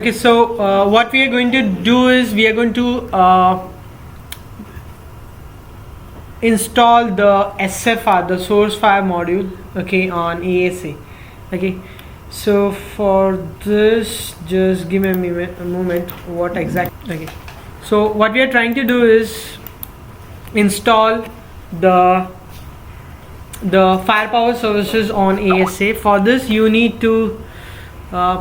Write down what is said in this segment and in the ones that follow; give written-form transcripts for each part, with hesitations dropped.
Okay, so what we are going to do is we are going to install the SFR, the source fire module, okay, on ASA. Okay, so for this, just give me a moment. What exactly? Okay, so what we are trying to do is install the firepower services on ASA. For this, you need to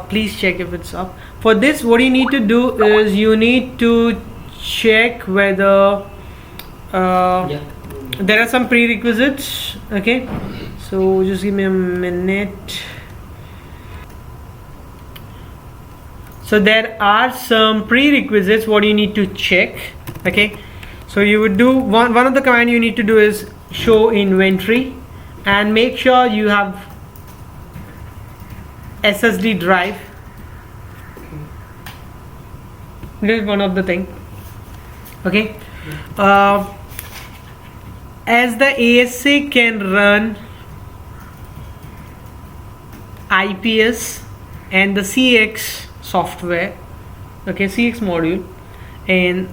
please check if it's up. For this, what you need to do is you need to check whether there are some prerequisites. Okay, so just give me a minute. So there are some prerequisites what you need to check. Okay, so you would do one of the command you need to do is show inventory and make sure you have SSD drive. This is one of the thing. Okay, as the ASA can run IPS and the CX software, okay, CX module and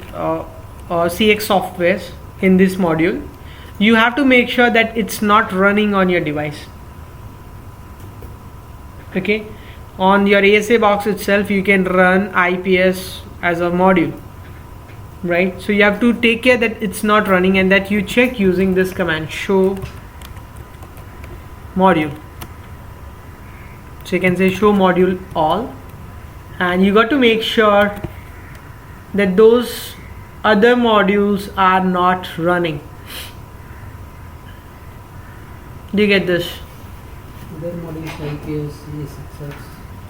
CX softwares in this module, you have to make sure that it's not running on your device. Okay, on your ASA box itself you can run IPS as a module, right? So you have to take care that it's not running and that you check using this command show module. So you can say show module all, and you got to make sure that those other modules are not running. Do you get this? Other modules IPS, success.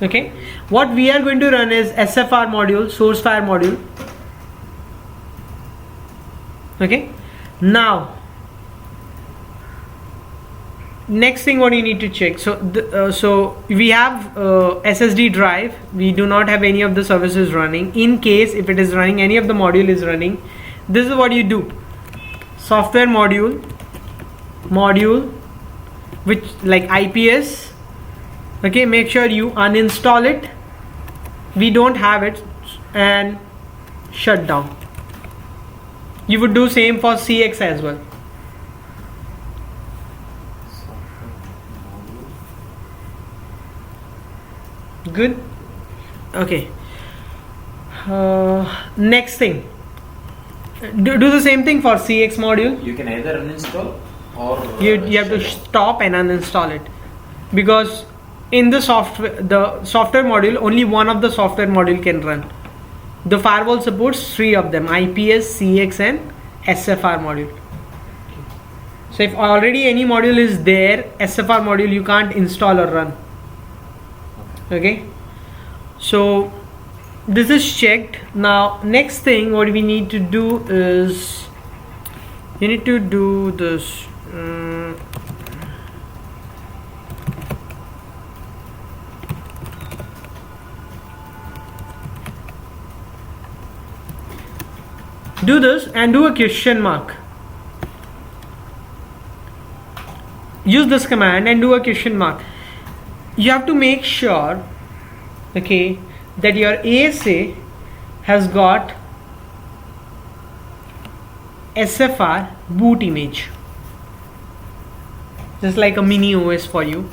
Okay, what we are going to run is SFR module, source fire module. Okay, now next thing what you need to check, so we have SSD drive, we do not have any of the services running. In case if it is running, any of the module is running, this is what you do: software module which like IPS. Okay, make sure you uninstall it, we don't have it, and shut down. You would do same for CX as well. Good. Okay, next thing, do the same thing for CX module. You can either uninstall or you have to stop and uninstall it, because in the software module only one of the software module can run. The firewall supports 3 of them: IPS, CX and SFR module. So if already any module is there, SFR module you can't install or run. Okay, so this is checked. Now next thing what we need to do is you need to do this. Do this and do a question mark. Use this command and do a question mark. You have to make sure, okay, that your ASA has got SFR boot image, just like a mini OS for you.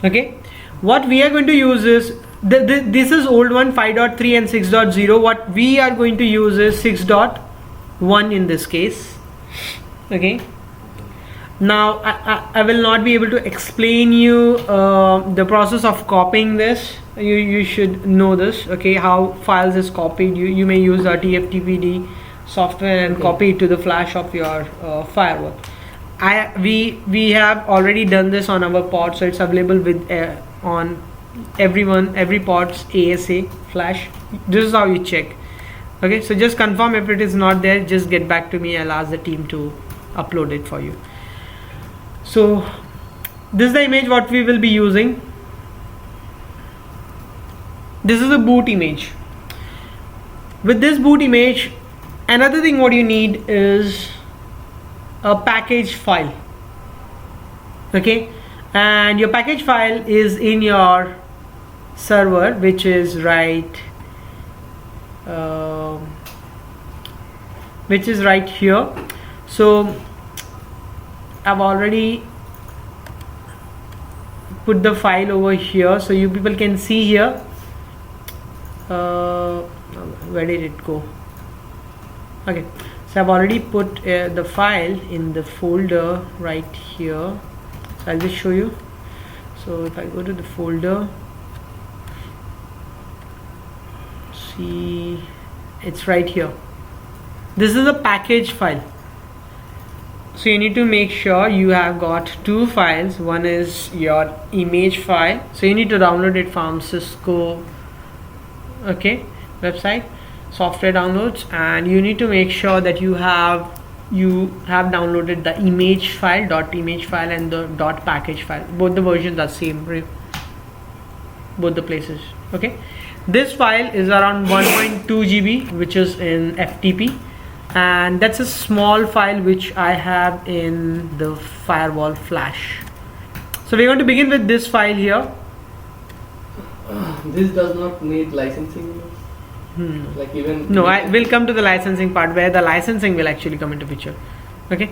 Okay, what we are going to use is this is old one, 5.3 and 6.0. What we are going to use is 6.1 in this case. Okay, now I will not be able to explain you the process of copying this. You should know this, okay, how files is copied. You may use a TFTPD software and copy it to the flash of your firewall. We have already done this on our pod, so it's available with on every pod's ASA flash. This is how you check. Okay, so just confirm. If it is not there, just get back to me. I'll ask the team to upload it for you. So this is the image what we will be using. This is a boot image. With this boot image, another thing what you need is a package file. Okay, and your package file is in your server, which is right here. So I've already put the file over here, so you people can see here. Where did it go? Okay, so I've already put the file in the folder right here. So I'll just show you. So if I go to the folder, see, it's right here. This is a package file. So you need to make sure you have got two files. One is your image file, so you need to download it from Cisco website, software downloads, and you need to make sure that you have downloaded the image file, .image file, and the .package file. Both the versions are same, both the places. Okay, this file is around 1.2 GB, which is in FTP, and that's a small file which I have in the firewall flash. So we're going to begin with this file here. This does not need licensing. Like even no, I will come to the licensing part, where the licensing will actually come into picture. Okay,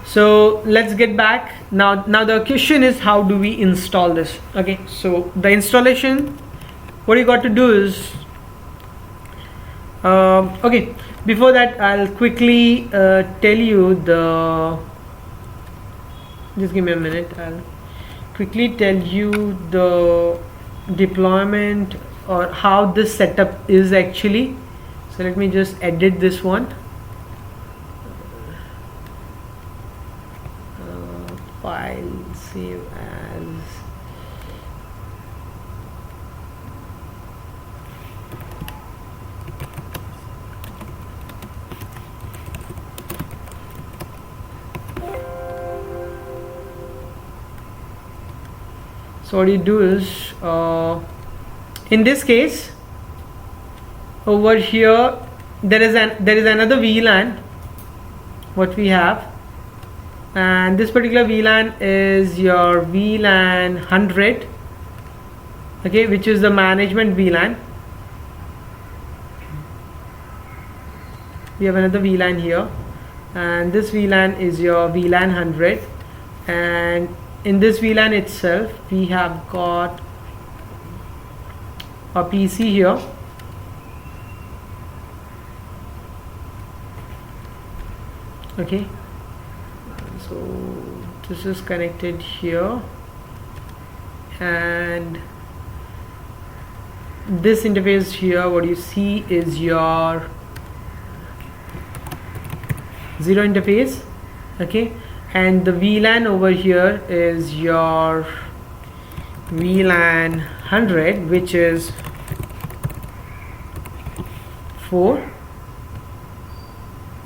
so let's get back now. The question is, how do we install this? Okay, so the installation, what you got to do is okay, before that I'll quickly tell you the, just give me a minute, I'll quickly tell you the deployment or how this setup is actually. So let me just edit this one. File, save as. So what you do is, in this case, over here there is another VLAN what we have, and this particular VLAN is your VLAN 100, okay, which is the management VLAN. We have another VLAN here, and this VLAN is your VLAN 100, and in this VLAN itself we have got a PC here. Okay, so this is connected here, and this interface here, what you see is your 0 interface. Okay, and the VLAN over here is your VLAN 100, which is 4.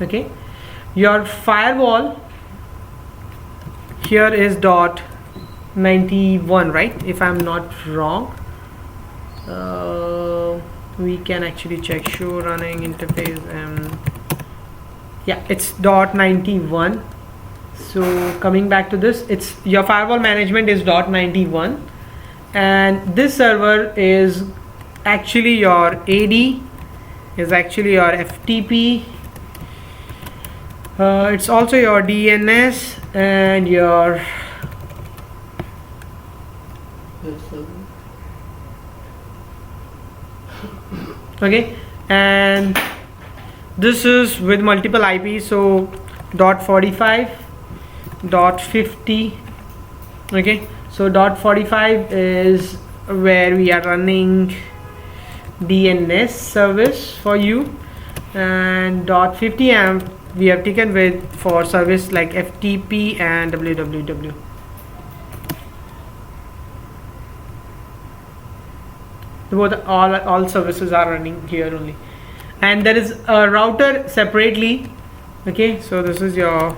Okay, your firewall here is .91, right, if I'm not wrong. We can actually check show running interface, and yeah, it's .91. So coming back to this, it's your firewall management is .91, and this server is actually your AD, is actually your FTP. It's also your DNS and your okay, and this is with multiple IP, so .45, .50. okay, so .45 is where we are running DNS service for you, and .50 we have taken with for service like FTP and www. Both all services are running here only, and there is a router separately. Okay, so this is your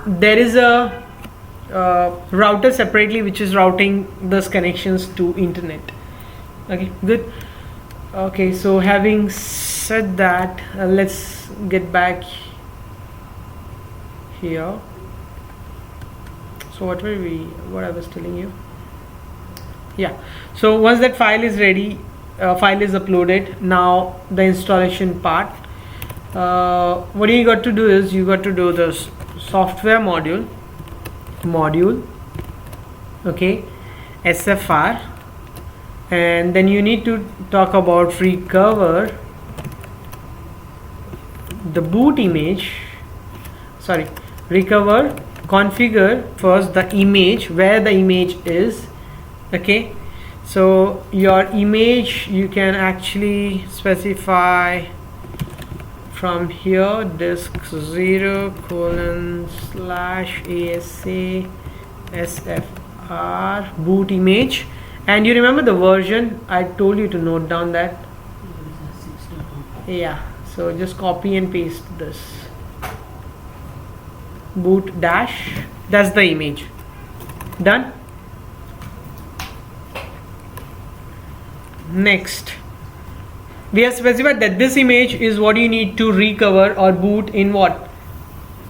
there is a router separately which is routing those connections to internet. Okay, good. Okay, so having said that, let's get back here. So what I was telling you, yeah. So once that file is ready, file is uploaded, now the installation part, what you got to do is you got to do this software module, okay, SFR, and then you need to talk about recover the boot image, recover, configure first the image, where the image is, okay. So your image you can actually specify from here, disk 0:/ASA SFR boot image, and you remember the version, I told you to note down that, yeah. So just copy and paste this boot dash, that's the image. Done. Next, we have specified that this image is what you need to recover or boot in what?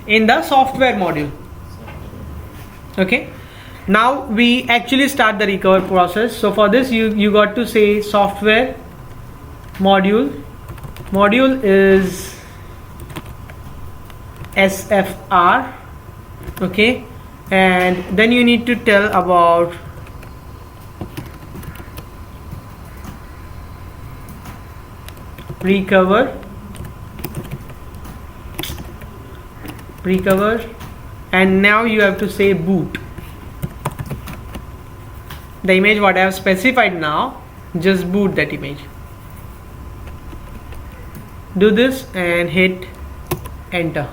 In the software module. Okay. Now we actually start the recover process. So for this you got to say software module is SFR, okay, and then you need to tell about recover, and now you have to say boot. The image what I have specified now, just boot that image. Do this and hit enter.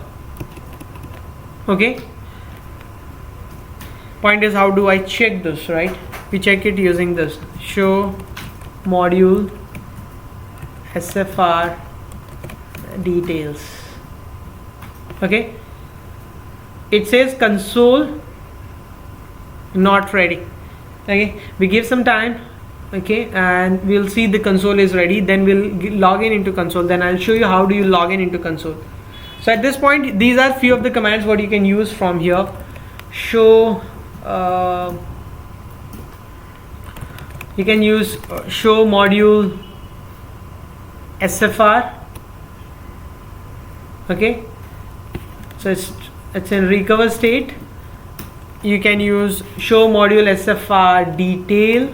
Okay. Point is, how do I check this, right? We check it using this show module SFR details. Okay. It says console not ready. Okay, we give some time, okay, and we'll see the console is ready, then we'll log in into console, then I'll show you how do you log in into console. So at this point, these are few of the commands what you can use from here. Show you can use show module SFR, okay, so it's in recover state. You can use show module SFR detail,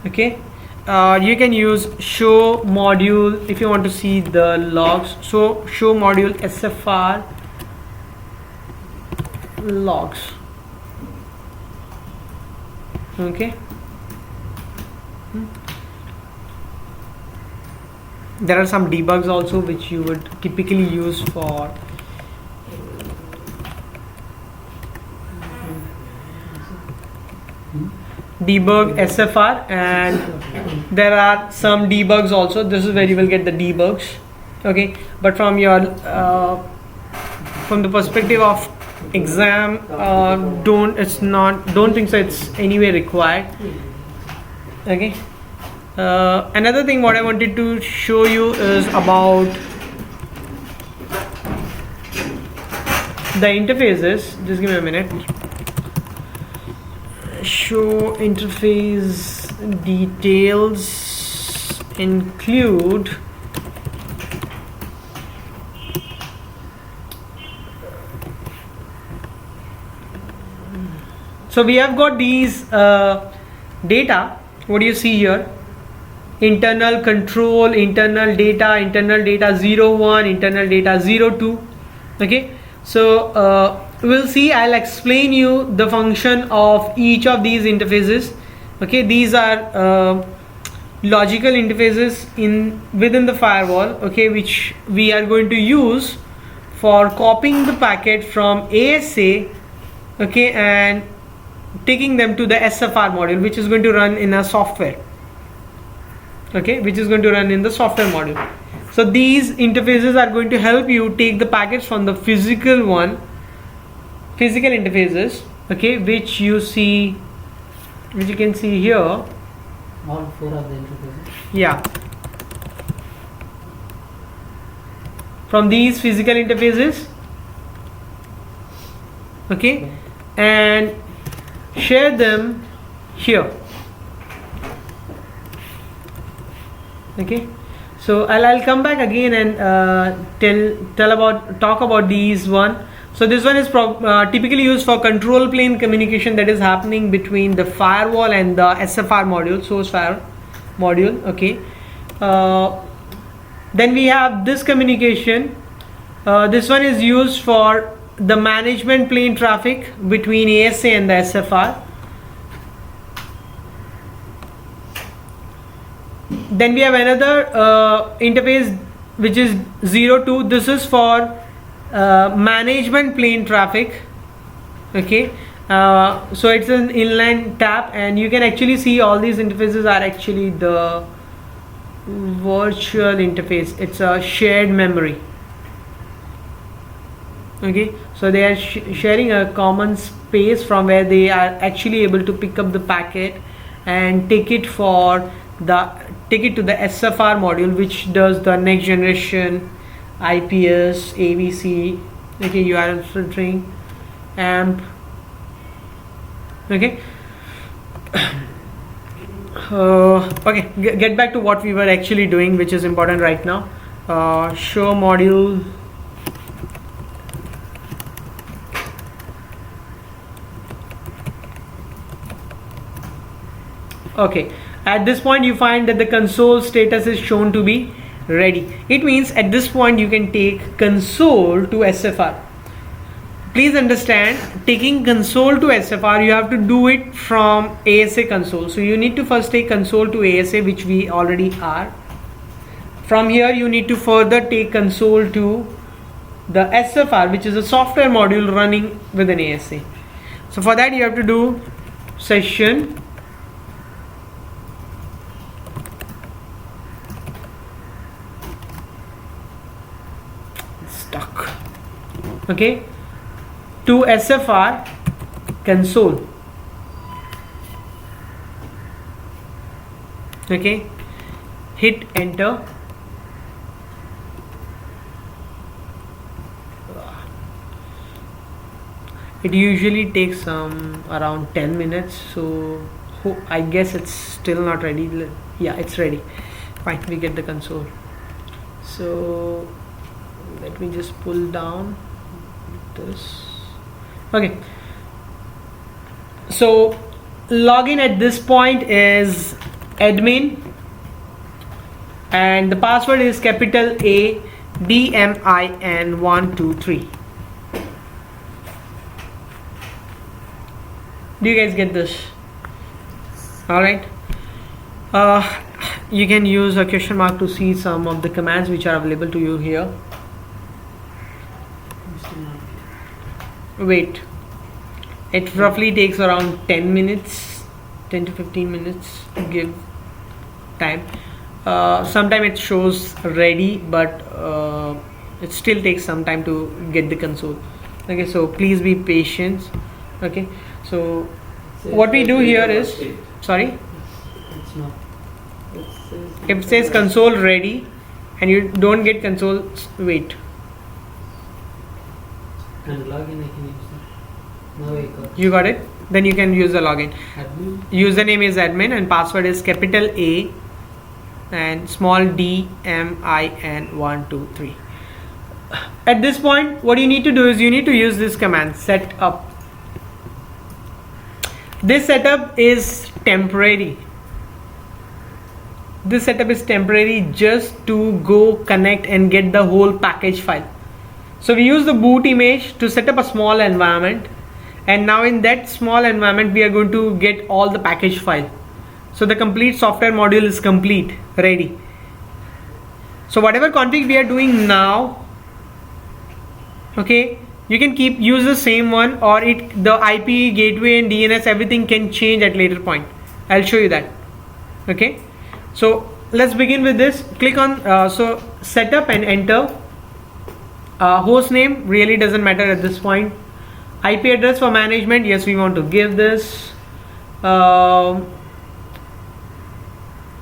okay. You can use show module if you want to see the logs, so show module SFR logs, okay. There are some debugs also which you would typically use for debug SFR, and there are some debugs also. This is where you will get the debugs, okay. But from your from the perspective of exam, don't think so it's anyway required, okay. Another thing what I wanted to show you is about the interfaces. Just give me a minute. Show interface details include so we have got these data. What do you see here? Internal control, internal data 01, internal data 02, okay. So we'll see, I'll explain you the function of each of these interfaces, okay. These are logical interfaces within the firewall, okay, which we are going to use for copying the packet from ASA, okay, and taking them to the SFR module, which is going to run in a software, okay, which is going to run in the software module. So these interfaces are going to help you take the packets from the physical interfaces, okay, which you can see here. All four of the interfaces. Yeah. From these physical interfaces, okay, and share them here. Okay, so I'll come back again and talk about these one. So this one is typically used for control plane communication that is happening between the firewall and the SFR module, source fire module. Okay, then we have this communication. This one is used for the management plane traffic between ASA and the SFR. Then we have another interface which is 02. This is for management plane traffic. Okay, so it's an inline tap, and you can actually see all these interfaces are actually the virtual interface. It's a shared memory. Okay, so they are sharing a common space from where they are actually able to pick up the packet and take it to the SFR module, which does the next generation IPS, AVC, okay, URL filtering, AMP. Okay. Okay, get back to what we were actually doing, which is important right now. Show module. Okay, at this point you find that the console status is shown to be ready. It means at this point you can take console to SFR. Please understand, taking console to SFR, you have to do it from ASA console. So you need to first take console to ASA, which we already are. From here you need to further take console to the SFR, which is a software module running within ASA. So for that you have to do session stuck, okay, to SFR console. Okay, hit enter. It usually takes around 10 minutes, so I guess it's still not ready. Yeah, it's ready. Fine, we get the console. So let me just pull down this. Okay, so login at this point is admin, and the password is capital A DMIN123. Do you guys get this? All right. You can use a question mark to see some of the commands which are available to you here. Wait, it roughly takes around 10 minutes, 10 to 15 minutes to give time. Sometime it shows ready, but it still takes some time to get the console. Okay, so please be patient. Okay, so what we do here is, sorry, It's not. if it says console ready and you don't get console, wait. And login I can use that. Now I got. You got it? Then you can use the login. Admin. Username is admin and password is capital A and small d MIN123. At this point, what you need to do is you need to use this command, set up. This setup is temporary. This setup is temporary just to go connect and get the whole package file. So we use the boot image to set up a small environment, and now in that small environment we are going to get all the package file. So the complete software module is complete, ready. So whatever config we are doing now, okay, you can use the same one, or the IP, gateway and DNS, everything can change at later point. I'll show you that. Okay, so let's begin with this. Click on so setup and enter. Host name really doesn't matter at this point. IP address for management, yes, we want to give this.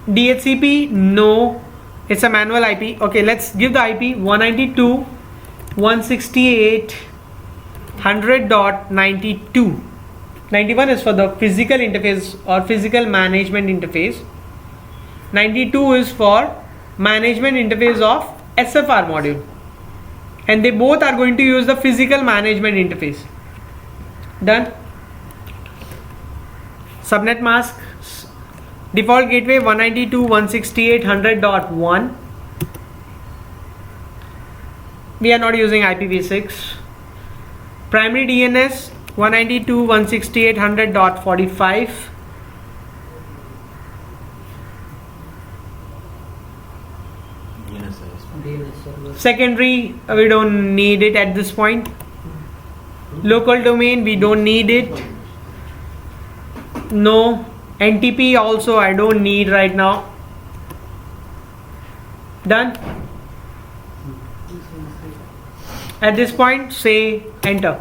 DHCP, no, it's a manual IP. Okay, let's give the IP 192.168.100.92. 91 is for the physical interface or physical management interface. 92 is for management interface of SFR module, and they both are going to use the physical management interface. Done. Subnet masks, default gateway 192.168.100.1. We are not using IPv6. Primary DNS 192.168.100.45. Secondary, we don't need it at this point. Local domain, we don't need it. No. NTP also I don't need right now. Done. At this point, say enter.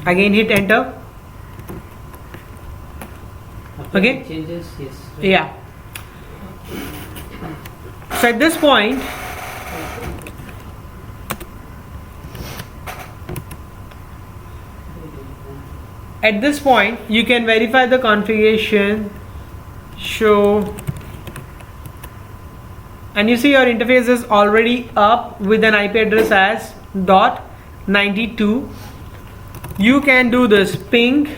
Again hit enter. Okay. Changes, yes. Yeah. So at this point, you can verify the configuration, show, and you see your interface is already up with an IP address as .92. You can do this ping.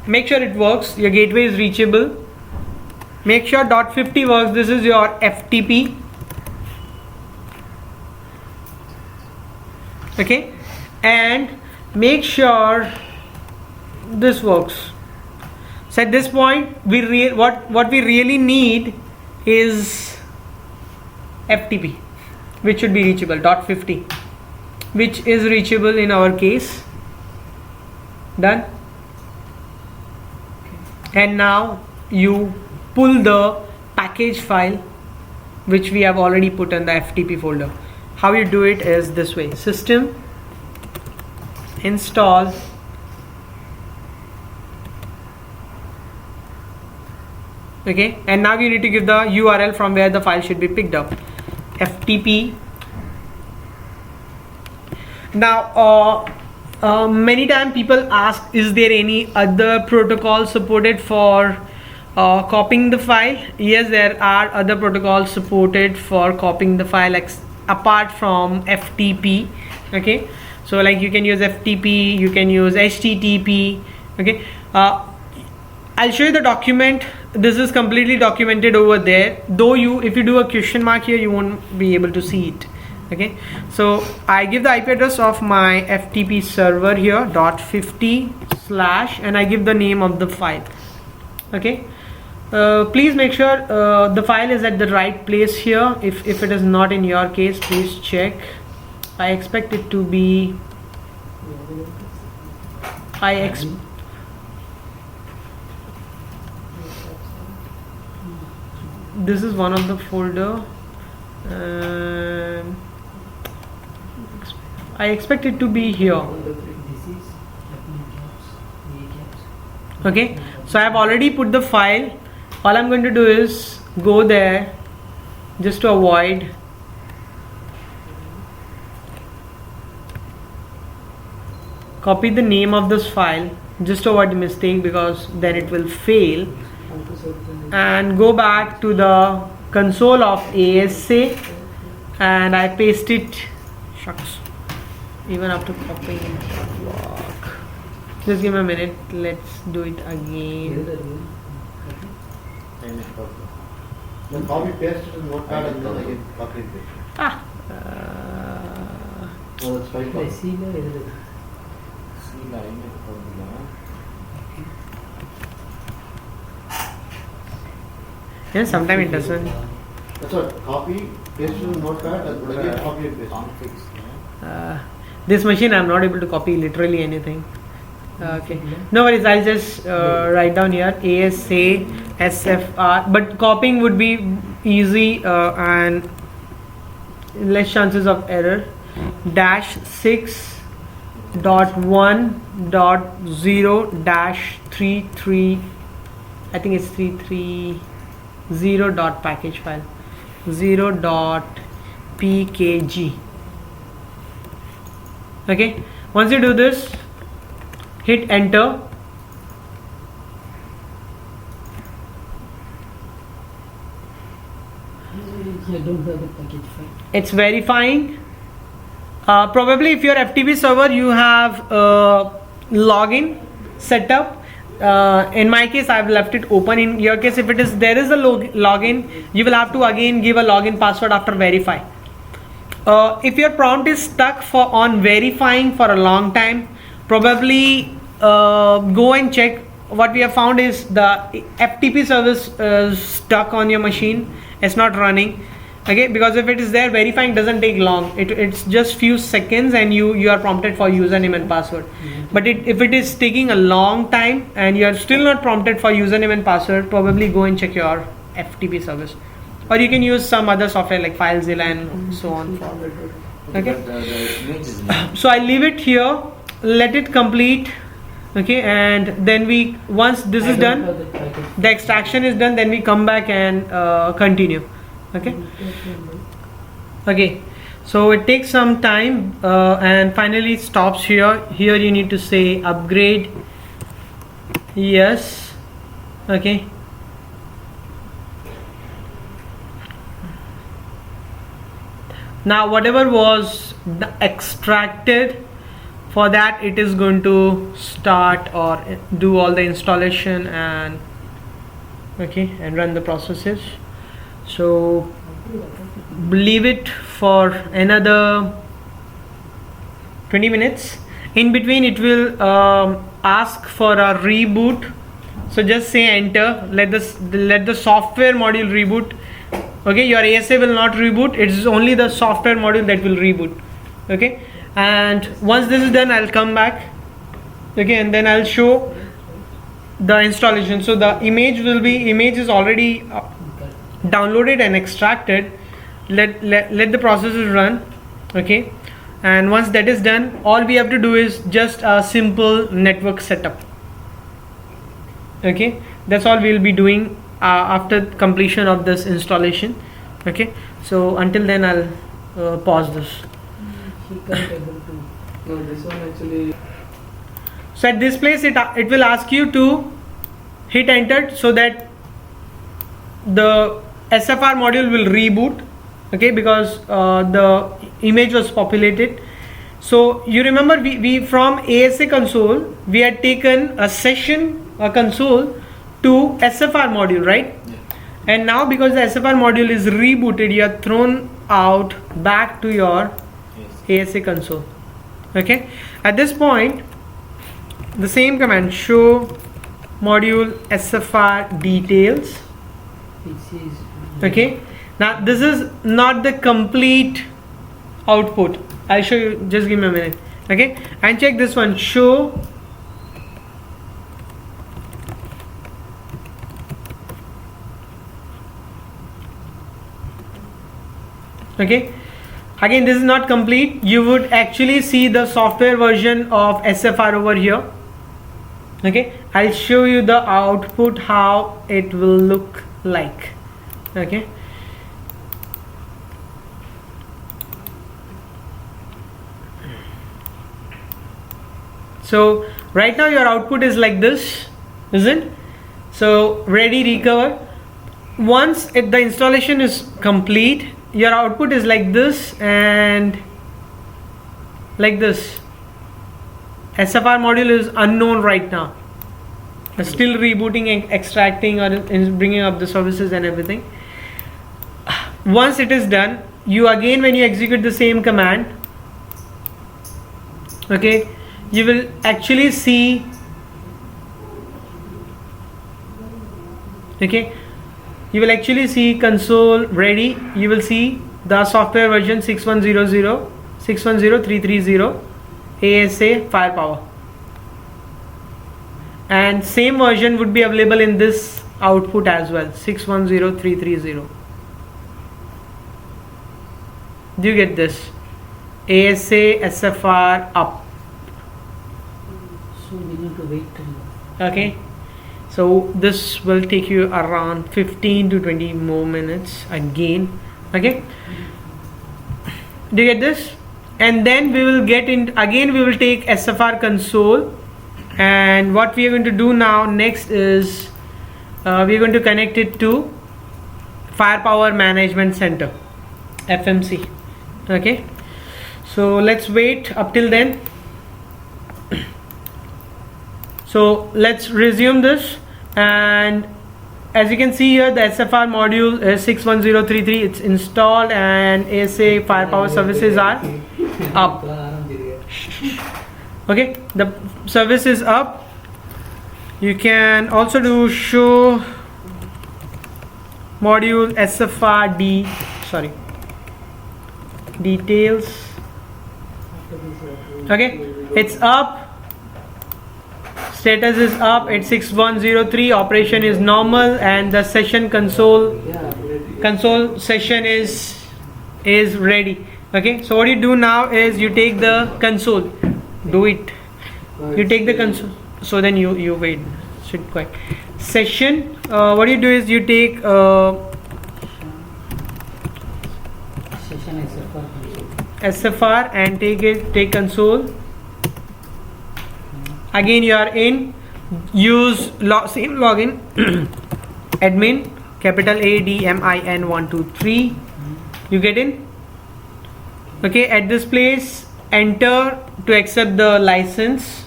Make sure it works. Your gateway is reachable. Make sure .50 works. This is your FTP. Okay, and make sure this works. So at this point, what we really need is FTP, which should be reachable. .50, which is reachable in our case. Done. And now you pull the package file which we have already put in the FTP folder. How you do it is this way: system install okay, and now you need to give the URL from where the file should be picked up. FTP. Now many times people ask, is there any other protocol supported for copying the file? Yes, there are other protocols supported for copying the file apart from FTP. Okay, so like you can use FTP, you can use HTTP. Okay, I'll show you the document. This is completely documented over there, though if you do a question mark here, you won't be able to see it. Okay, so I give the IP address of my FTP server here, .50/ and I give the name of the file. Okay, please make sure the file is at the right place here. If it is not in your case, please check. I expect it to be this is one of the folder. I expect it to be here. Okay, so I have already put the file. All I'm going to do is go there just to avoid copy the name of this file, just to avoid the mistake, because then it will fail, and go back to the console of ASA and I paste it. Shucks, even after copying it won't work. Just give me a minute, let's do it again. Then copy paste it in notepad and then again copy and paste. No, that's fine. Yeah, sometimes it doesn't. That's what, copy, paste it in notepad and again copy and paste. This machine I'm not able to copy literally anything. Okay, no worries, I'll just write down here ASA SFR, but copying would be easy and less chances of error. -6.1.0-33, I think it's 330 dot package file 0.pkg. Okay, once you do this, hit enter. I don't have the package file. It's verifying. Probably if your FTP server you have login set up. In my case I've left it open. In your case, if there is a login, you will have to again give a login password after verify. If your prompt is stuck on verifying for a long time, probably go and check. What we have found is the FTP service is stuck on your machine. It's not running. Okay, because if it is there, verifying doesn't take long. It's just few seconds and you are prompted for username and password. But if it is taking a long time and you are still not prompted for username and password, probably go and check your FTP service. Or you can use some other software like FileZilla and so on. Okay. The image is not. So I leave it here, let it complete. Okay, and then once this is done, the extraction is done, then we come back and continue. Okay. Okay, so it takes some time and finally it stops here. Here you need to say upgrade. Yes. Okay. Now whatever was extracted, for that it is going to start or do all the installation and and run the processes. So leave it for another 20 minutes. In between it will ask for a reboot. So just say enter, let the software module reboot. Okay, your ASA will not reboot, it is only the software module that will reboot. Okay, and once this is done, I'll come back. Okay, and then I'll show the installation. So the image is already downloaded and extracted. Let the processes run. Okay, and once that is done, all we have to do is just a simple network setup. Okay, that's all we'll be doing after completion of this installation. Okay, so until then I'll pause this. He can't able to. No, this one actually. So at this place it will ask you to hit enter so that the SFR module will reboot. Okay, because the image was populated. So you remember we from ASA console we had taken a console to SFR module, right? Yeah. And now because the SFR module is rebooted, you are thrown out back to your ASA console. Okay, at this point the same command show module SFR details. This is Okay, now this is not the complete output. I'll show you, just give me a minute. Okay, and check this one, show okay. Again, this is not complete. You would actually see the software version of SFR over here. Okay, I'll show you the output, how it will look like. Okay, so right now your output is like this, isn't it? So ready, recover. Once the installation is complete, your output is like this and like this. SFR module is unknown right now. It's still rebooting and extracting or bringing up the services and everything. Once it is done, you again, when you execute the same command, okay, you will actually see, okay, you will actually see console ready. You will see the software version 6100 610330 ASA firepower, and same version would be available in this output as well, 610330. Do you get this? ASA SFR up. so we need to wait till. Okay, so this will take you around 15 to 20 more minutes again. Okay, do you get this? and then we will get in again, we will take SFR console, and what we are going to do now next is we are going to connect it to Firepower Management Center, FMC. Okay, so let's wait up till then. So let's resume this, and as you can see here, the SFR module is 61033. It's installed, and ASA Firepower services are up. Okay, the service is up. You can also do show module SFR details. Okay, it's up. Status is up at 6103. Operation is normal, and the session console session is ready. Okay, so what you do now is you take the console. Do it. You take the console. So then you wait. Should quite session. What you do is you take Session SFR and take console. Again you are in. Use same login. Admin capital ADMIN 123. You get in. Okay, at this place enter to accept the license.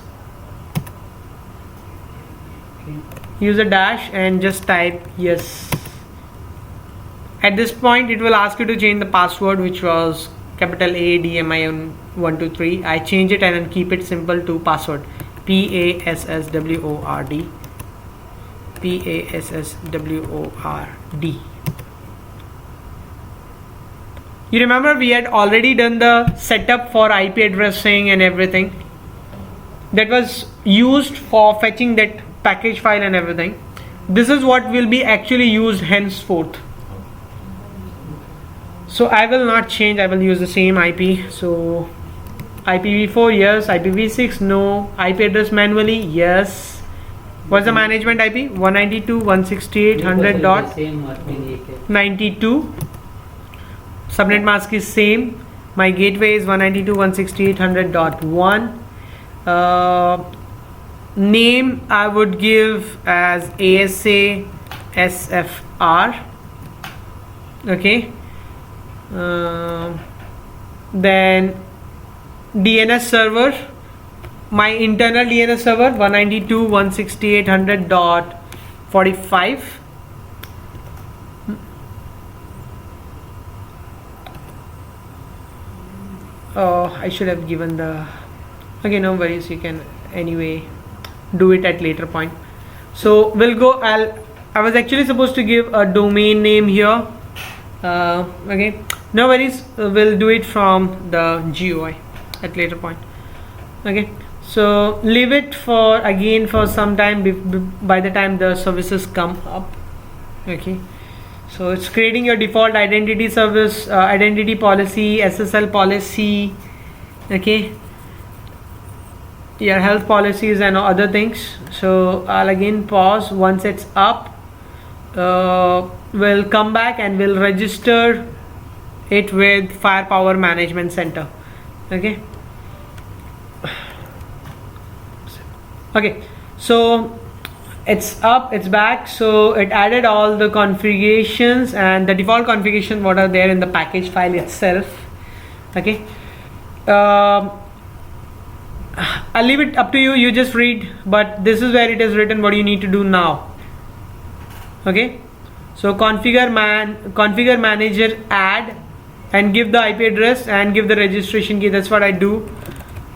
Use a dash and just type yes. At this point it will ask you to change the password, which was capital ADMIN 123. I change it and then keep it simple to password PASSWORD. You remember we had already done the setup for IP addressing and everything. That was used for fetching that package file and everything. This is what will be actually used henceforth. So I will not change, I will use the same IP. So IPv4 yes, IPv6 no, IP address manually yes. What's the management IP? 192.168.100.92. Subnet mask is same. My gateway is 192.168.100.1. Name I would give as ASA SFR. Okay. Then DNS server, my internal DNS server 192.168.100.45. Oh, I should have given the, okay, no worries, you can anyway do it at later point. So we'll go, I was actually supposed to give a domain name here. Okay, no worries, we'll do it from the GUI at later point. Okay, so leave it for again for some time by the time the services come up. Okay, so it's creating your default identity service, identity policy, SSL policy. Okay, your health policies and other things. So I'll again pause. Once it's up, we'll come back and we'll register it with Firepower Management Center. Okay. Okay, so it's up, it's back. So it added all the configurations and the default configuration what are there in the package file itself. Okay, I'll leave it up to you, you just read, but this is where it is written what you need to do now. Okay, so configure manager add and give the IP address and give the registration key. That's what I do.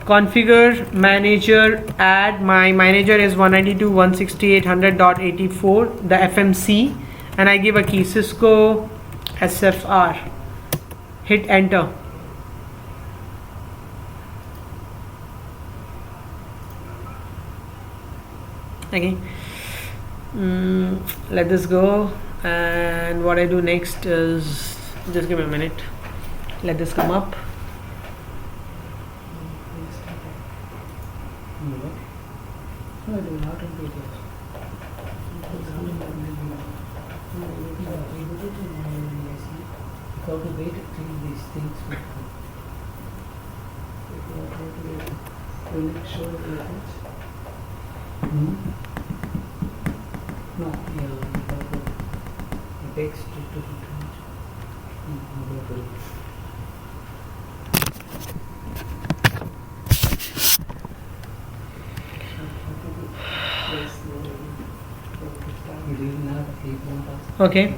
Configure manager add, my manager is 192.168.100.84, the FMC, and I give a key Cisco SFR. Hit enter. Okay, let this go, and what I do next is just give me a minute, let this come up. Will it show the image? Hmm? No, yeah, text to Okay,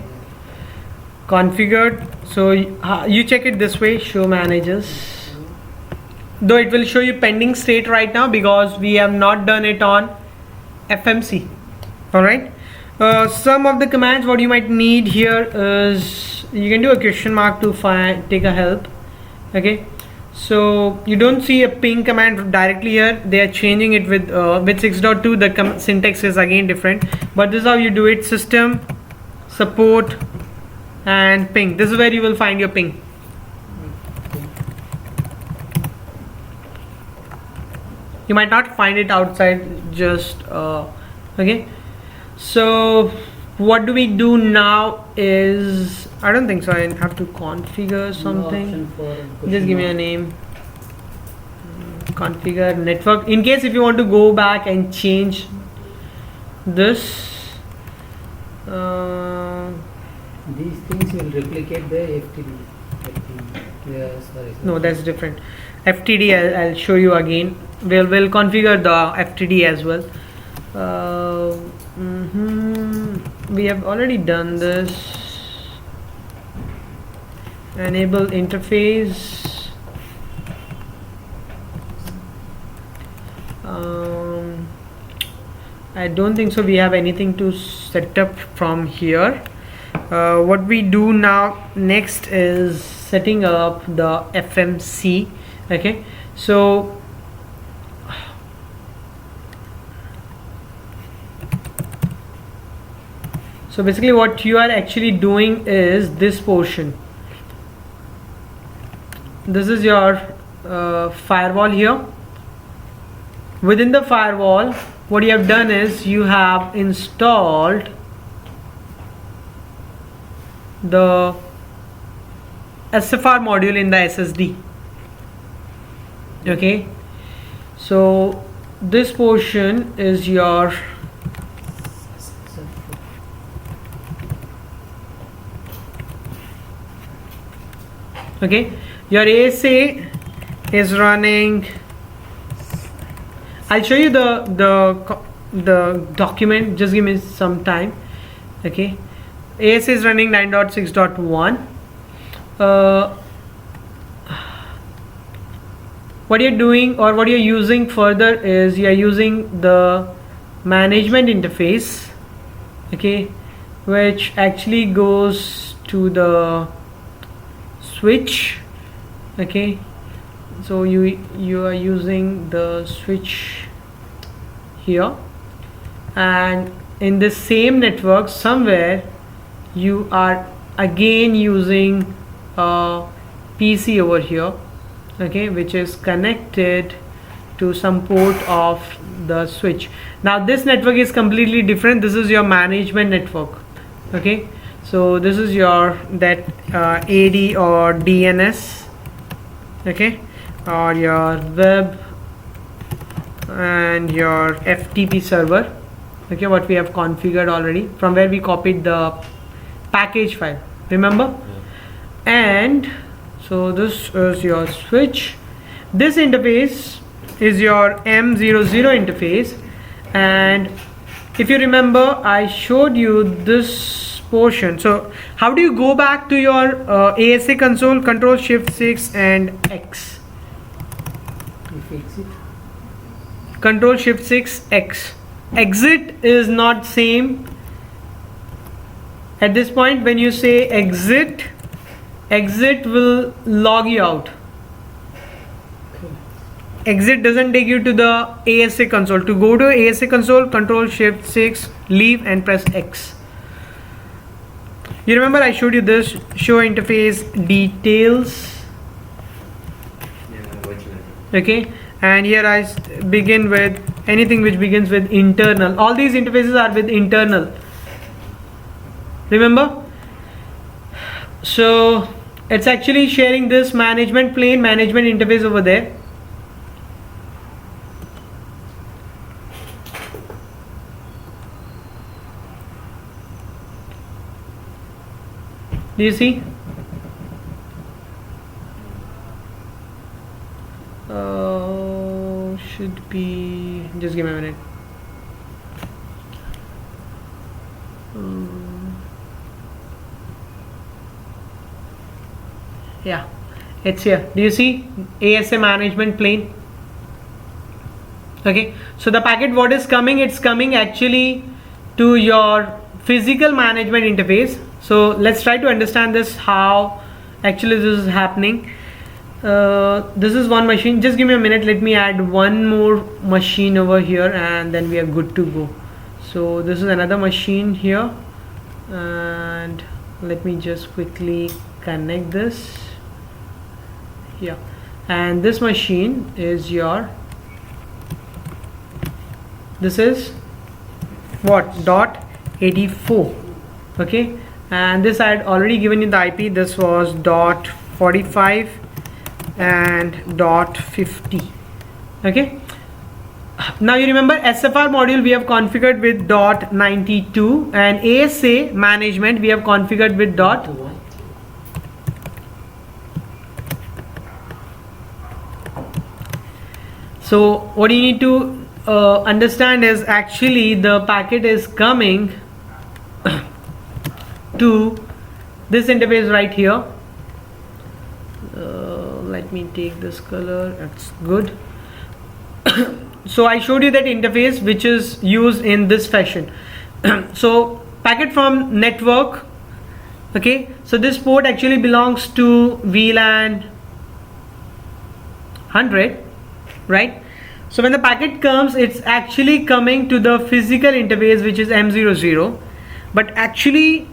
configured. So you check it this way, show managers, though it will show you pending state right now because we have not done it on FMC. All right, some of the commands what you might need here is you can do a question mark to find, take a help. Okay, so you don't see a ping command directly here. They are changing it with 6.2. The syntax is again different, but this is how you do it: system, support, and ping. This is where you will find your ping. You might not find it outside, just okay. So what do we do now is, I don't think so, I have to configure something. Just give me a name. Configure network. In case if you want to go back and change this, these things will replicate the FTD. No, that's different. FTD I'll show you again. We'll configure the FTD as well. We have already done this. Enable interface. I don't think so we have anything to set up from here. What we do now next is setting up the FMC. Okay, so basically what you are actually doing is this portion. This is your firewall here. Within the firewall, what you have done is you have installed the SFR module in the SSD. Okay, so this portion is your your ASA is running. I'll show you the document, just give me some time. Okay, ASA is running 9.6.1. What you're doing or what you're using further is you're using the management interface, okay, which actually goes to the switch. Okay, so you are using the switch here, and in the same network somewhere you are again using a PC over here, okay, which is connected to some port of the switch. Now this network is completely different. This is your management network. Okay, so this is your AD or DNS, okay, or your web and your FTP server, okay, what we have configured already, from where we copied the package file, remember? And so this is your switch. This interface is your M00 interface, and if you remember I showed you this portion. So how do you go back to your ASA console? Control Shift 6 and X. You fix it. Control Shift 6 X. Exit is not same. At this point when you say exit, exit will log you out. Exit doesn't take you to the ASA console. To go to ASA console, Control Shift 6, leave and press X. You remember I showed you this, show interface details. Okay, and here I begin with anything which begins with internal. All these interfaces are with internal, remember? So it's actually sharing this management plane, management interface over there. Do you see? Should be, just give me a minute. Yeah, it's here. Do you see ASA management plane? Okay, so the packet what is coming, it's coming actually to your physical management interface. So let's try to understand this, how actually this is happening. This is one machine. Just give me a minute, let me add one more machine over here and then we are good to go. So this is another machine here, and let me just quickly connect this here. And this machine is your, this is what, .84. okay, and this I had already given you the IP. This was .45 and .50. okay. Now you remember SFR module we have configured with .92 and ASA management we have configured with So what you need to understand is actually the packet is coming to this interface right here. Let me take this color, that's good. So I showed you that interface which is used in this fashion. So packet from network, okay, so this port actually belongs to VLAN 100, right? So when the packet comes, it's actually coming to the physical interface which is M00, but actually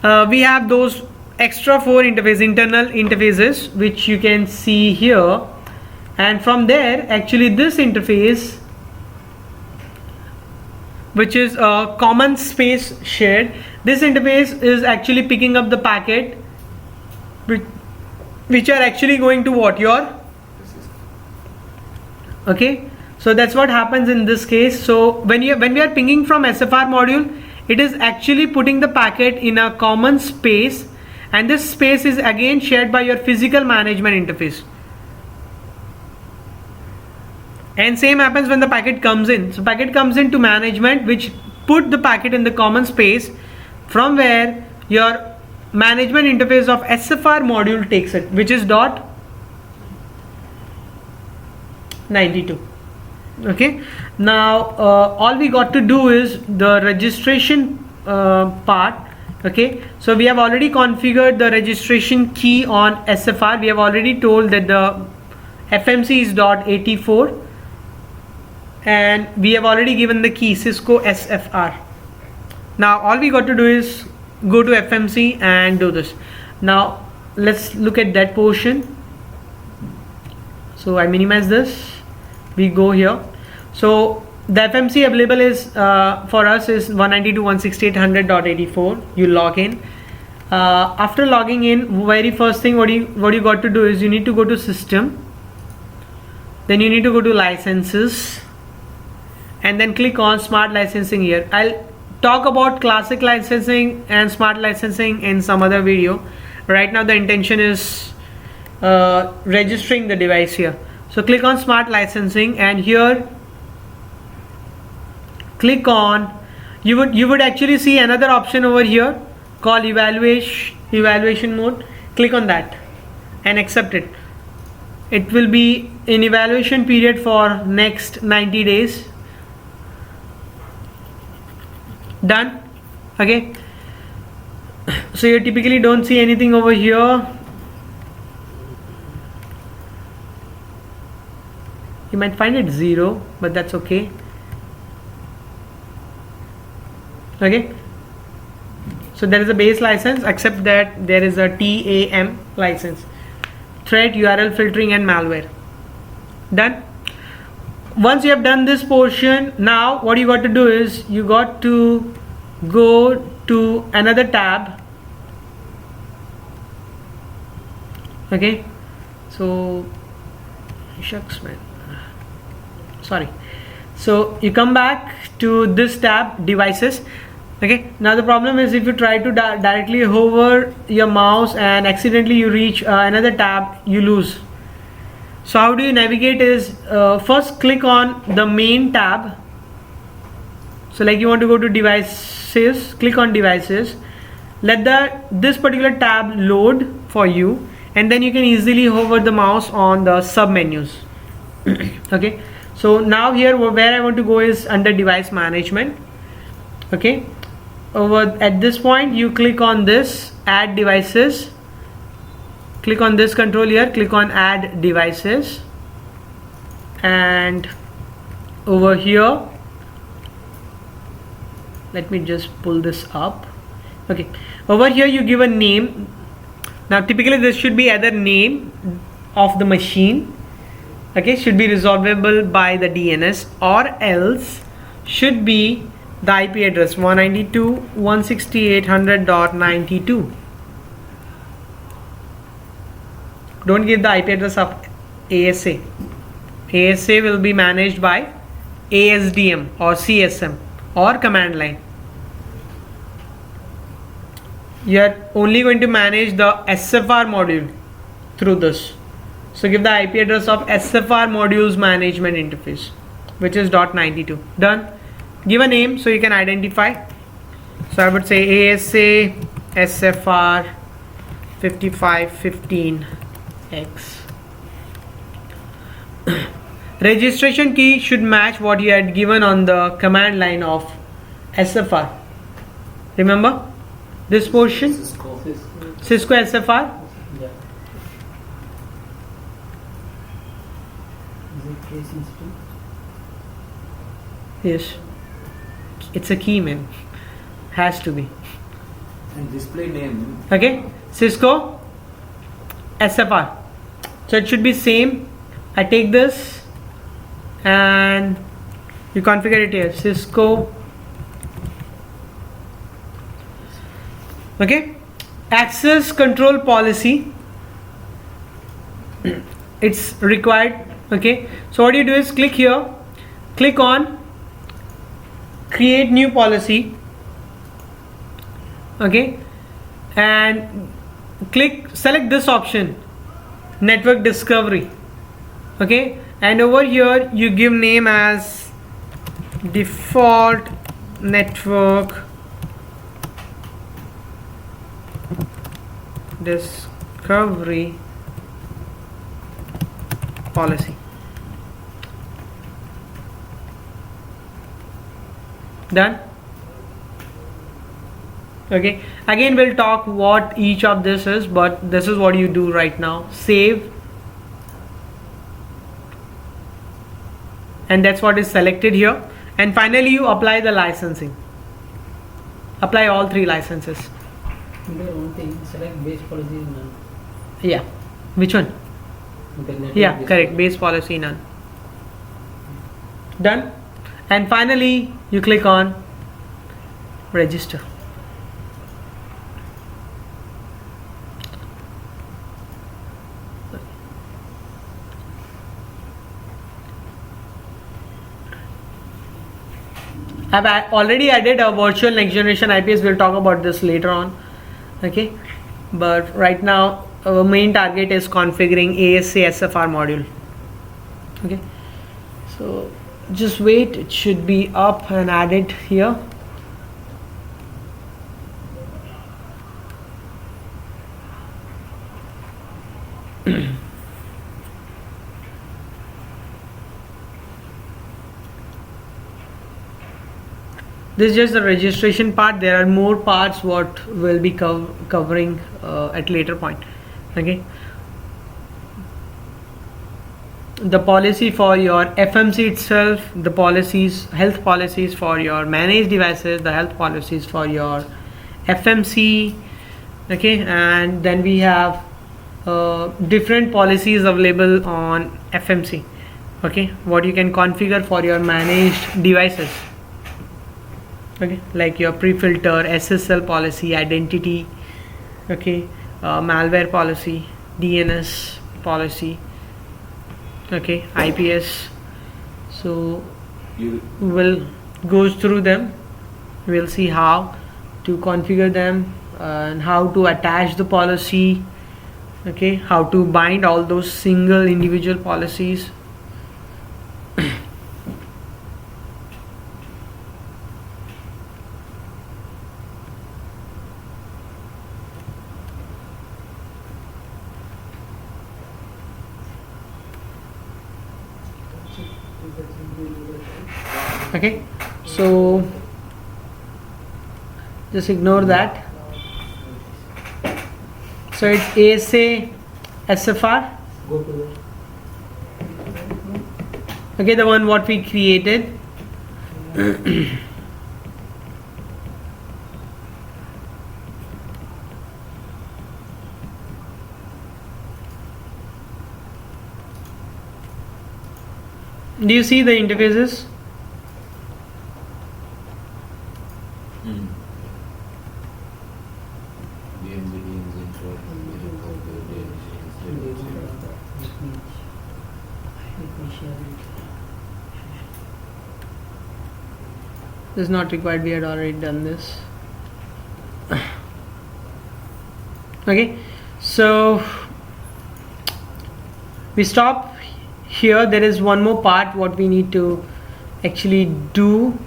we have those extra 4 internal interfaces which you can see here, and from there actually this interface, which is a common space shared, this interface is actually picking up the packet which are actually going to what, your, okay. So that's what happens in this case. So when we are pinging from SFR module, it is actually putting the packet in a common space, and this space is again shared by your physical management interface. And same happens when the packet comes in. So packet comes into management, which put the packet in the common space, from where your management interface of SFR module takes it, which is .92. okay. Now all we got to do is the registration part. Okay, so we have already configured the registration key on SFR. We have already told that the FMC is .84, and we have already given the key Cisco SFR. Now all we got to do is go to FMC and do this. Now let's look at that portion. So I minimize this, we go here. So the FMC available is for us is 192.168.100.84. you log in. After logging in, very first thing what you got to do is you need to go to system, then you need to go to licenses, and then click on smart licensing here. I'll talk about classic licensing and smart licensing in some other video. Right now the intention is registering the device here. So click on smart licensing, and here click on, you would actually see another option over here called evaluation mode. Click on that and accept it. It will be in evaluation period for next 90 days. Done. Okay, so you typically don't see anything over here. You might find it 0, but that's okay. Okay, so there is a base license, except that there is a TAM license, threat, URL filtering and malware. Done. Once you have done this portion, now what you got to do is you got to go to another tab. Okay, so shucks man, sorry. So you come back to this tab, devices. Okay, now the problem is if you try to directly hover your mouse and accidentally you reach another tab, you lose. So how do you navigate is first click on the main tab. So like you want to go to devices, click on devices, let this particular tab load for you, and then you can easily hover the mouse on the sub menus. Okay, so now here where I want to go is under device management. Okay, over at this point you click on this add devices, click on this control here, click on add devices, and over here let me just pull this up. Okay, over here you give a name. Now typically this should be either name of the machine, okay, should be resolvable by the DNS, or else should be the IP address 192.168.100.92. Don't give the IP address of ASA. ASA will be managed by ASDM or CSM or command line. You are only going to manage the SFR module through this. So give the IP address of SFR modules management interface, which is .92. Done. Give a name so you can identify. So I would say ASA SFR 5515X. Registration key should match what you had given on the command line of SFR. Remember this portion? Cisco SFR. Yeah. Is it case sensitive? Yes. It's a key, man. Has to be. and display name. Okay, Cisco SFR. So it should be same. I take this and you configure it here, Cisco. Okay, access control policy, it's required. Okay, so what you do is click here, click on create new policy. Okay, and select this option, network discovery. Okay, and over here you give name as default network discovery policy. Done. Okay, again we'll talk what each of this is, but this is what you do right now. Save, and that's what is selected here, and finally you apply the licensing. Apply all three licenses. There one thing, select base policy is none. Yeah, which one? The network Yeah, display. correct, base policy none. Done. And finally you click on register. I've already added a virtual next generation IPS. We'll talk about this later on. Okay, but right now our main target is configuring ASA SFR module. Okay, so just wait, it should be up and added here. This is just the registration part. There are more parts what we'll be covering at later point. Okay, the policy for your FMC itself, the policies, health policies for your managed devices, the health policies for your FMC. Okay, and then we have different policies available on FMC. Okay, what you can configure for your managed devices. Okay, like your pre-filter, SSL policy, identity, okay, malware policy, DNS policy, okay, IPS. So You we'll go through them. we'll see how to configure them and how to attach the policy, okay, how to bind all those single individual policies. Okay, so just ignore that. So it's ASA SFR, Go to the okay, the one what we created. Do you see the interfaces? This is not required, we had already done this. Okay, so we stop here. There is one more part what we need to actually do.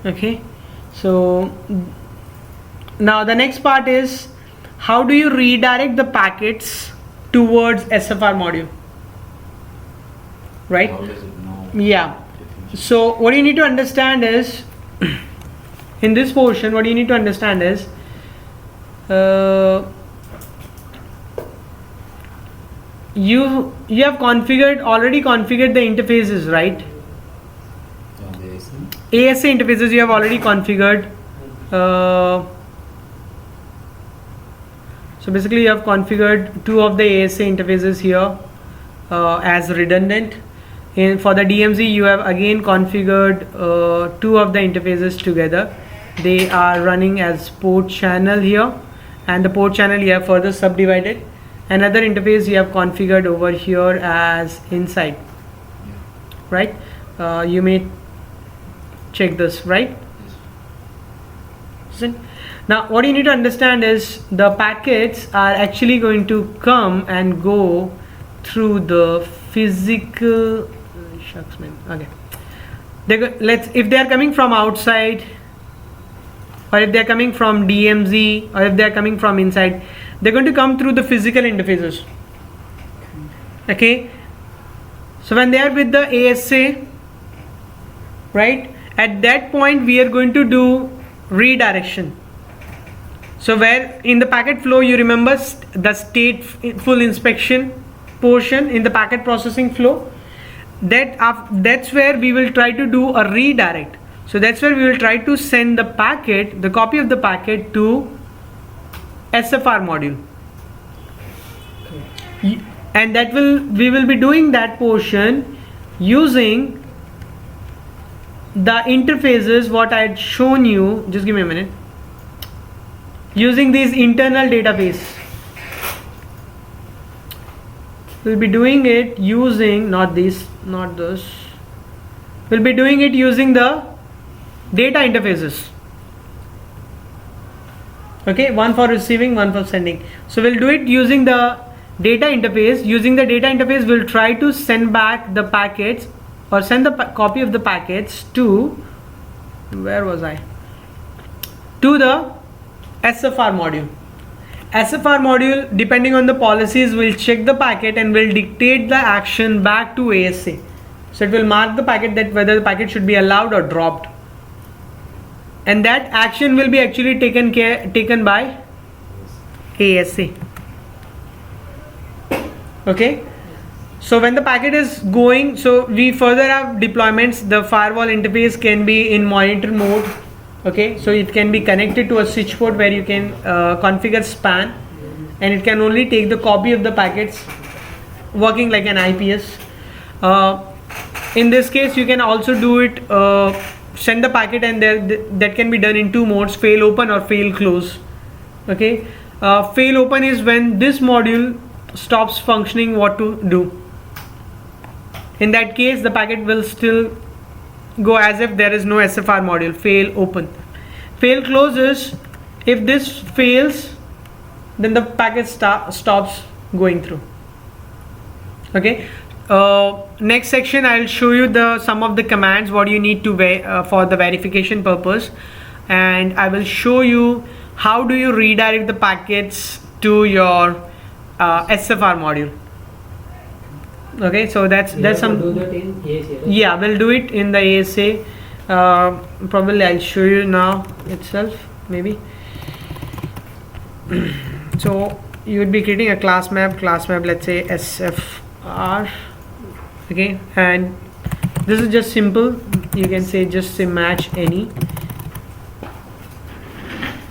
Okay, so now the next part is how do you redirect the packets towards SFR module, right? How does it know? Yeah, so what you need to understand is in this portion what you need to understand is you have already configured the interfaces, right? ASA interfaces you have already configured. So basically you have configured two of the ASA interfaces here as redundant. For the DMZ you have again configured two of the interfaces together. They are running as port channel here, and the port channel you have further subdivided. Another interface you have configured over here as inside, right? You may check this, right? Now what you need to understand is the packets are actually going to come and go through the physical okay, if they are coming from outside, or if they are coming from DMZ, or if they are coming from inside, they're going to come through the physical interfaces. Okay, so when they are with the ASA, right, at that point we are going to do redirection. So where in the packet flow, you remember the stateful inspection portion in the packet processing flow, that's where we will try to do a redirect. So that's where we will try to send the packet, the copy of the packet, to SFR module. And we will be doing that portion using the interfaces what I had shown you. Just give me a minute. Using these internal database. We'll be doing it using not this. We'll be doing it using the data interfaces. Okay, one for receiving, one for sending. So we'll do it using the data interface. Using the data interface, we'll try to send back the packets, or send the copy of the packets to, where was I? To the SFR module. SFR module, depending on the policies, will check the packet and will dictate the action back to ASA. So it will mark the packet that whether the packet should be allowed or dropped, and that action will be actually taken by ASA. Okay, so when the packet is going, so we further have deployments. The firewall interface can be in monitor mode. Okay, so it can be connected to a switch port where you can configure span, and it can only take the copy of the packets, working like an IPS. In this case, you can also do it, send the packet, and that can be done in two modes: fail open or fail close. Okay, fail open is when this module stops functioning. What to do? In that case, the packet will still go as if there is no SFR module. Fail open. Fail close is if this fails, then the packet stops going through. Okay. Next section I'll show you some of the commands what you need to for the verification purpose, and I will show you how do you redirect the packets to your SFR module. Okay, so that's some. Do that in ASA, right? Yeah, we'll do it in the ASA. Probably I'll show you now itself, maybe. So you would be creating a class map, let's say SFR. Okay, and this is just simple. You can say just say match any.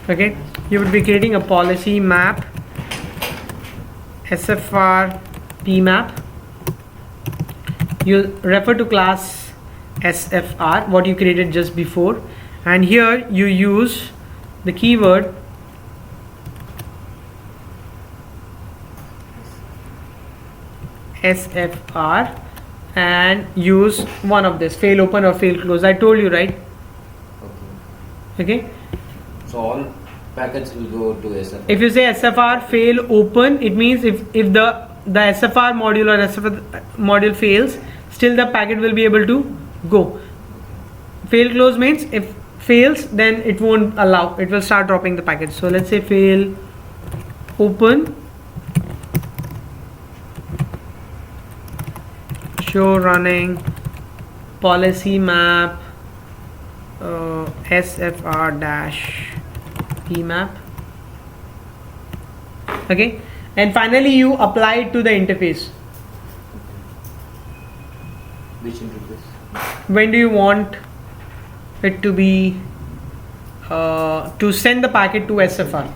Okay, you would be creating a policy map SFR PMAP. You refer to class SFR what you created just before, and here you use the keyword SFR and use one of this, fail open or fail close. I told you, right? Okay. So all packets will go to SFR. If you say SFR fail open, it means if the SFR module or SFR module fails, still the packet will be able to go. Fail close means if fails, then it won't allow, it will start dropping the packet. So let's say fail open, show running policy map SFR dash PMAP. Okay, and finally you apply it to the interface. Which interface? When do you want it to be to send the packet to SFR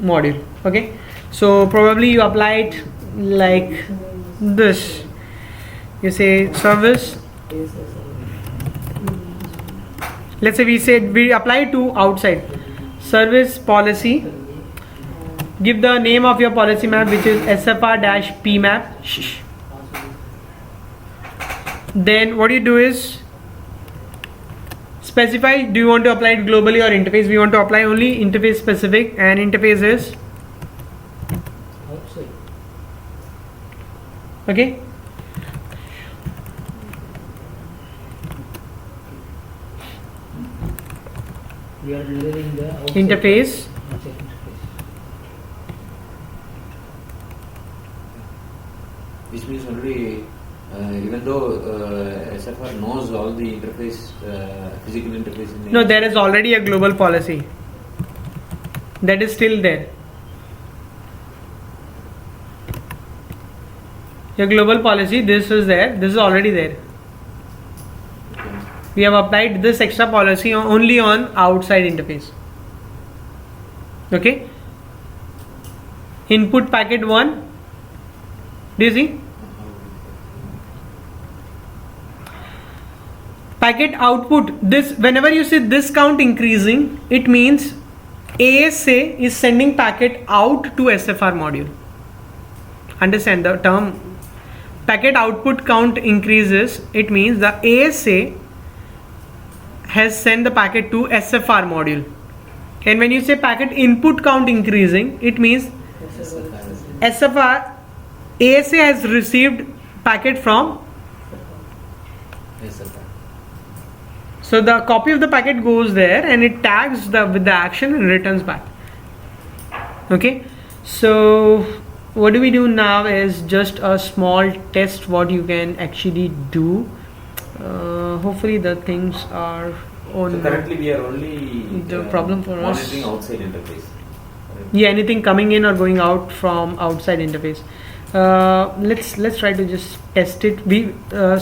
module? Okay, so probably you apply it like this. You say service, let's say we apply it to outside service policy, give the name of your policy map which is SFR dash PMAP. Then what you do is specify, do you want to apply it globally or interface? We want to apply only interface specific, and interface is Outside. okay. We are mirroring the outside Interface. outside interface. Which means only even though SFR knows all the interface, physical interface in the No, there is already a global policy that is still there. Your global policy, this is there, this is already there. Okay. We have applied this extra policy only on outside interface. Okay, input packet 1, do you see? Packet output, this whenever you see this count increasing, it means ASA is sending packet out to SFR module. Understand the term packet output count increases, it means the ASA has sent the packet to SFR module. And when you say packet input count increasing, it means SFR ASA has received packet from SFR. So the copy of the packet goes there and it tags with the action and returns back. Okay, so what do we do now is just a small test what you can actually do. Hopefully the things are on. So currently we are only The problem for us- monitoring outside interface. Right? Yeah, anything coming in or going out from outside interface. Let's try to just test it.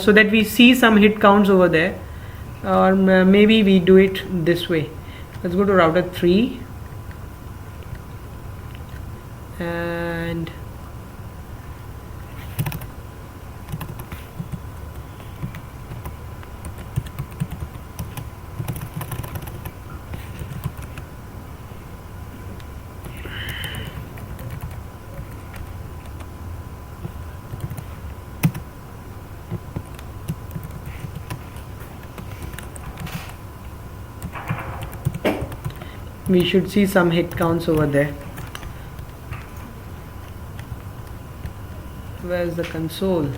So that we see some hit counts over there, or maybe we do it this way. Let's go to router 3 and we should see some hit counts over there. Where's the console?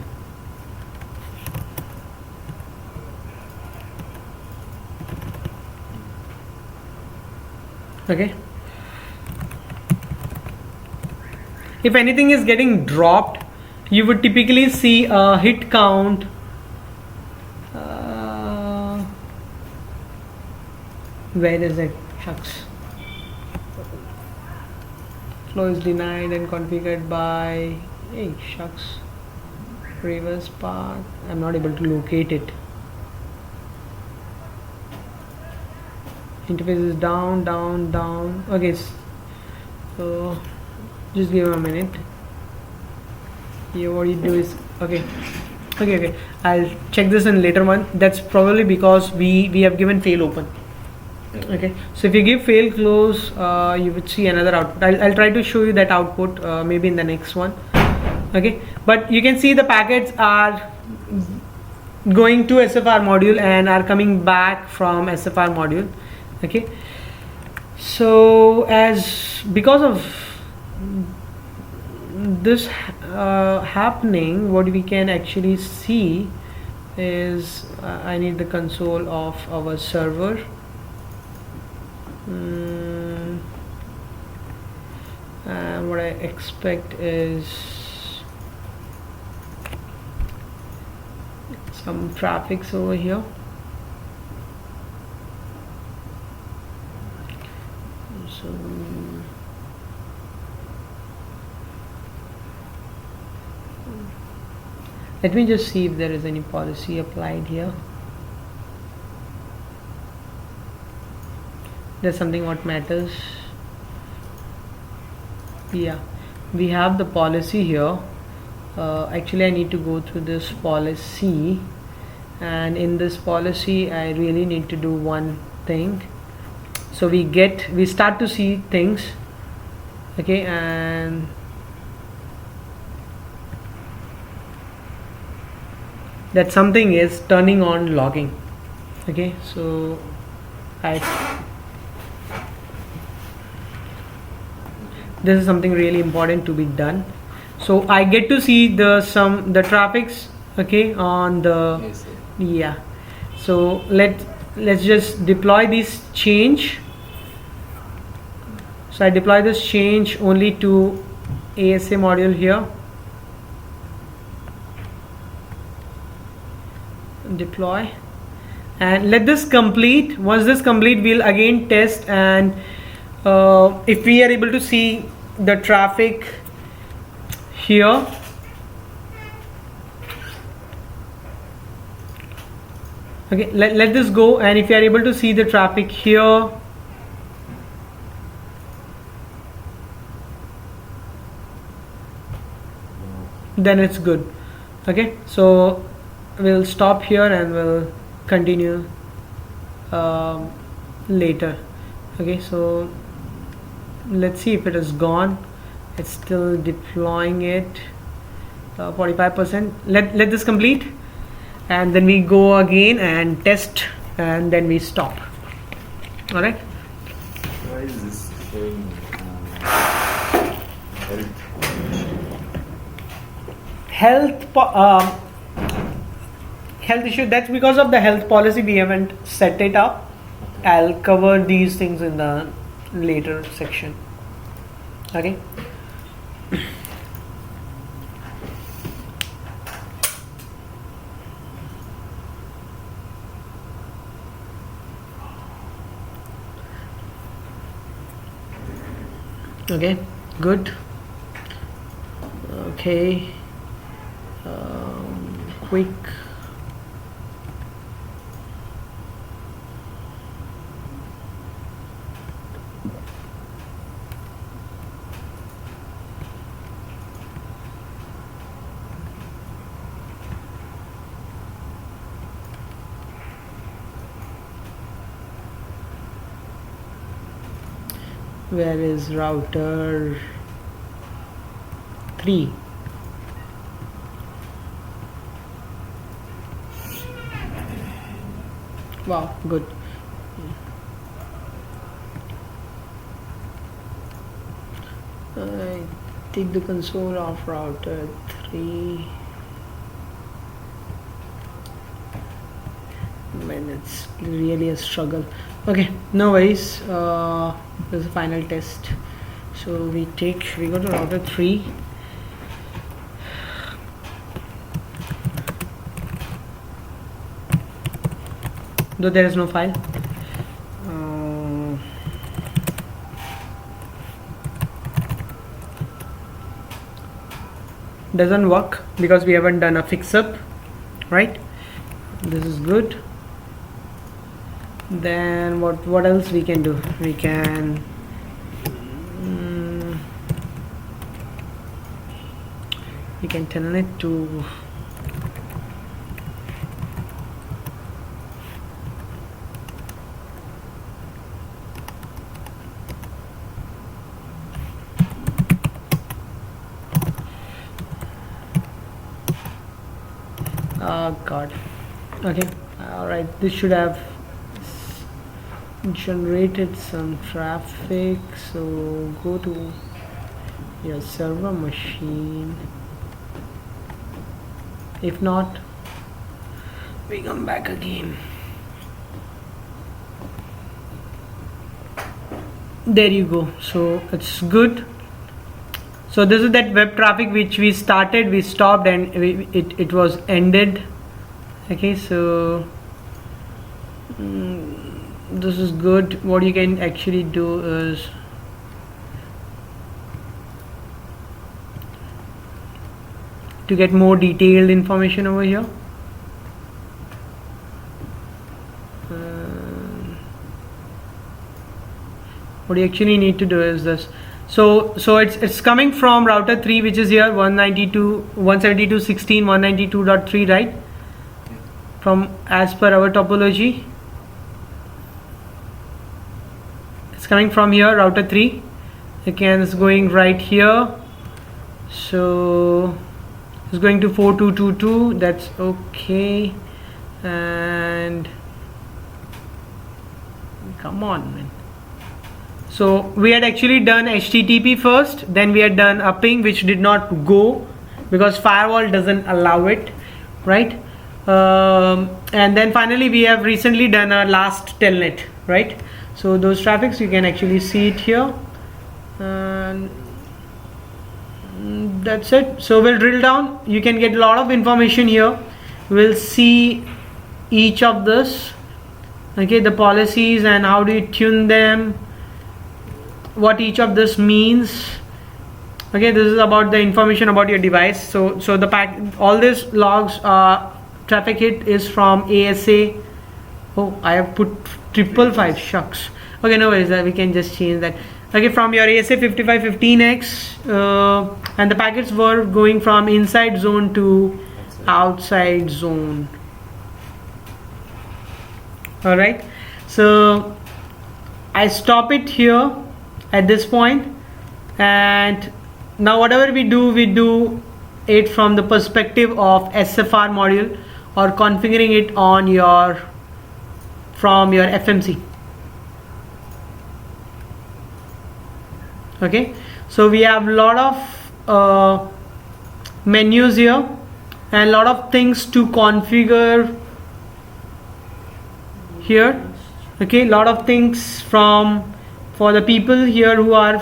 Okay, if anything is getting dropped, you would typically see a hit count. Where is it? Shucks. Flow is denied and configured by, hey shucks, reverse path. I'm not able to locate it. Interface is down, down, down. Okay, so just give him a minute. Yeah, what you do is okay. I'll check this in later one. That's probably because we have given fail open. Okay, so if you give fail close, you would see another output. I'll try to show you that output maybe in the next one. Okay, but you can see the packets are going to SFR module and are coming back from SFR module. Okay, so because of this happening, what we can actually see is I need the console of our server. And what I expect is some traffics over here. So let me just see if there is any policy applied here. There's something what matters. Yeah, we have the policy here. Actually I need to go through this policy, and in this policy I really need to do one thing. So we start to see things. Okay, and that something is turning on logging. Okay, so this is something really important to be done. So I get to see the traffics, okay, on the Yes, yeah. So let's just deploy this change. So I deploy this change only to ASA module here. Deploy and let this complete. Once this complete, we'll again test, and if we are able to see the traffic here, okay, let this go, and if you are able to see the traffic here, then it's good. Okay, so we'll stop here and we'll continue later. Okay, so let's see if it is gone. It's still deploying it, 45%. Let this complete, and then we go again and test, and then we stop. All right. Why is this showing health issue? That's because of the health policy. We haven't set it up. I'll cover these things in the later section. Okay. Okay, good. Okay, quick. Where is router 3? Wow, good. take the console of router 3. Man, it's really a struggle. Okay, no worries. This is the final test. So we go to router 3. Though there is no file. Doesn't work because we haven't done a fix up, right? This is good. Then what else we can do? We can turn it to oh god. Okay, all right, this should have generated some traffic. So go to your server machine. If not, we come back again. There you go. So it's good. So this is that web traffic which we started, we stopped, and it was ended. Okay, so this is good. What you can actually do is to get more detailed information over here. What you actually need to do is this. So it's coming from router 3, which is here 192.172.16 192.3, right? From as per our topology, it's coming from here, router 3. Again, it's going right here. So it's going to 4222. That's okay. And come on, man. So we had actually done HTTP first, then we had done a ping, which did not go because firewall doesn't allow it, right? And then finally we have recently done our last telnet, right? So those traffics, you can actually see it here, and that's it. So we'll drill down. You can get a lot of information here. We'll see each of this, okay, the policies and how do you tune them, what each of this means. Okay, this is about the information about your device. So the all these logs, traffic hit is from ASA. Oh, I have put 555, shucks. Okay, no worries, we can just change that. Okay, from your ASA 5515X, and the packets were going from inside zone to outside zone. All right, so I stop it here at this point, and now whatever we do it from the perspective of SFR module, or configuring it on from your FMC. Okay, so we have a lot of menus here and a lot of things to configure here. Okay, a lot of things for the people here who are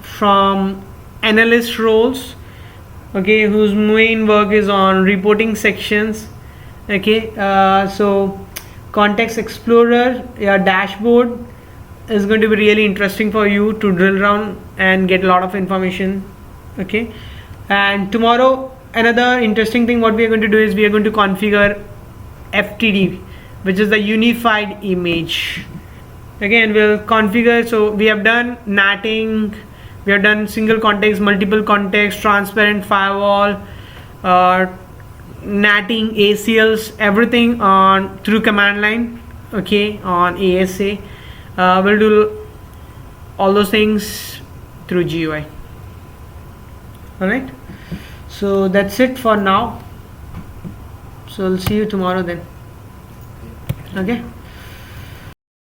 from analyst roles, okay, whose main work is on reporting sections. Okay, so Context Explorer, your dashboard is going to be really interesting for you to drill down and get a lot of information. Okay, and tomorrow another interesting thing what we are going to do is we are going to configure FTD, which is the unified image. Again, we'll configure. So we have done natting, we have done single context, multiple context, transparent firewall, natting, ACLs, everything on through command line. Okay, on ASA. We'll do all those things through GUI. Alright, so that's it for now. So I'll see you tomorrow then. Okay.